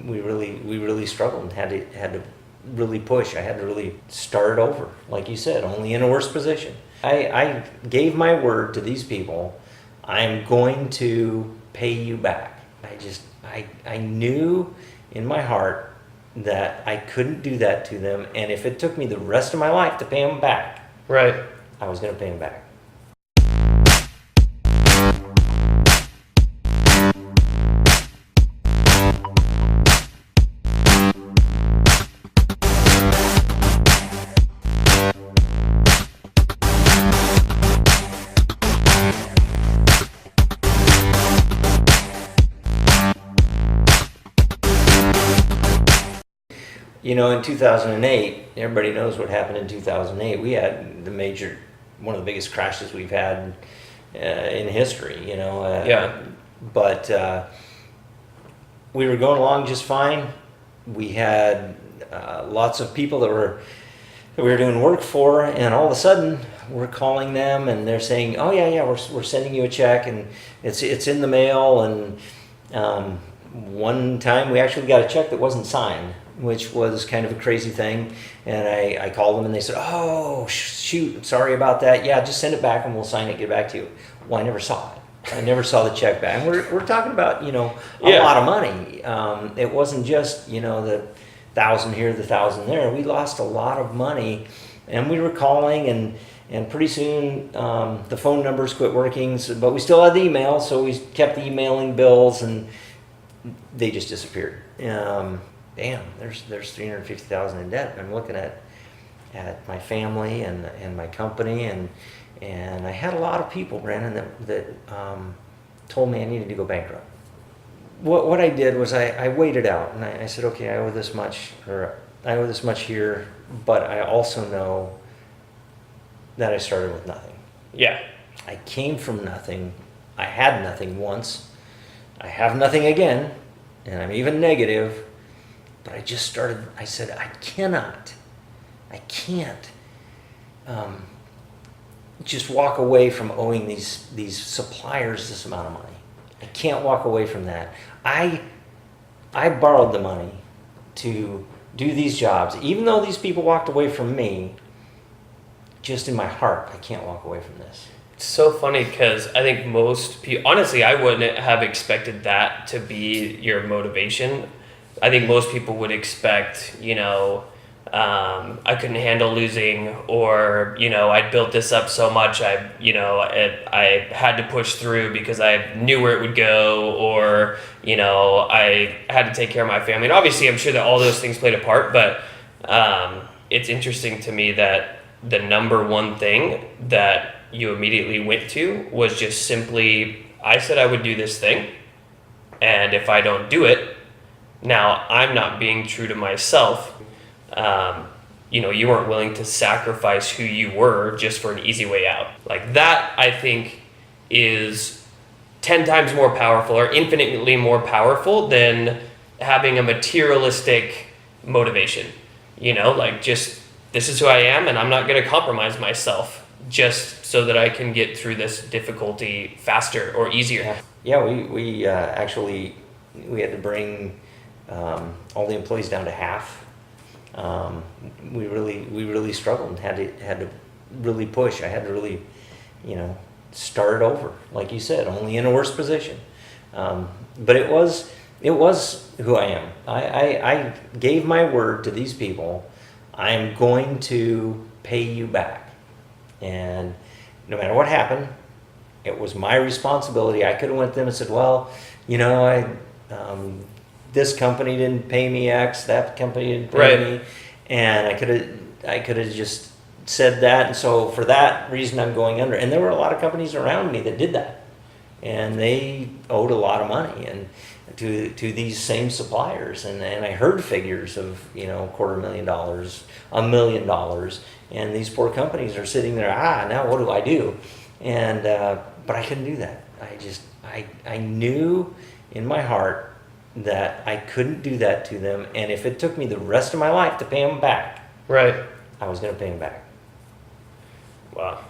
we really struggled and had to really push. I had to really start over, like you said, only in a worse position. I gave my word to these people. I'm going to pay you back. I knew in my heart that I couldn't do that to them, and if it took me the rest of my life to pay them back, Right. I was going to pay them back. You know, in 2008, everybody knows what happened in 2008. We had one of the biggest crashes we've had in history, you know. Yeah. But we were going along just fine. We had lots of people that we were doing work for, and all of a sudden we're calling them and they're saying, "Oh yeah, we're sending you a check and it's in the mail." And one time we actually got a check that wasn't signed, which was kind of a crazy thing. And I called them and they said, "Oh shoot, sorry about that. Yeah, just send it back and we'll sign it, get back to you." Well, I never saw it. I never saw the check back. And we're talking about, you know, a lot of money. It wasn't just, you know, the 1,000 here, the 1,000 there. We lost a lot of money, and we were calling, and pretty soon the phone numbers quit working. But we still had the email, so we kept emailing bills, and they just disappeared. Damn, there's $350,000 in debt. I'm looking at my family and my company, and I had a lot of people, Brandon, that told me I needed to go bankrupt. What I did was I weighed it out, and I said, okay, I owe this much, or I owe this much here, but I also know that I started with nothing. Yeah. I came from nothing. I had nothing once. I have nothing again, and I'm even negative. But I just started. I said, I can't just walk away from owing these suppliers this amount of money. I can't walk away from that. I borrowed the money to do these jobs, even though these people walked away from me. Just in my heart, I can't walk away from this. It's so funny because I think most people, honestly, I wouldn't have expected that to be your motivation. I think most people would expect, you know, I couldn't handle losing, or, you know, I built this up so much, I had to push through because I knew where it would go, or, you know, I had to take care of my family. And obviously, I'm sure that all those things played a part, but it's interesting to me that the number one thing that you immediately went to was just simply, I said I would do this thing, and if I don't do it, now I'm not being true to myself. You know, you weren't willing to sacrifice who you were just for an easy way out. Like that, I think, is 10 times more powerful, or infinitely more powerful than having a materialistic motivation. You know, like, just, this is who I am, and I'm not going to compromise myself just so that I can get through this difficulty faster or easier. Yeah, we actually had to bring all the employees down to half. We really struggled and had to really push. I had to really, you know, start over, like you said, only in a worse position. But it was who I am. I gave my word to these people. I'm going to pay you back, and no matter what happened, it was my responsibility. I could have went to them and said, well, you know, this company didn't pay me X, that company didn't pay me, and I could have just said that, and so for that reason I'm going under. And there were a lot of companies around me that did that, and they owed a lot of money and to these same suppliers, and I heard figures of, you know, $250,000, $1 million, and these poor companies are sitting there, now what do I do? And but I couldn't do that. I knew in my heart that I couldn't do that to them, and if it took me the rest of my life to pay them back, Right. I was going to pay them back. Wow.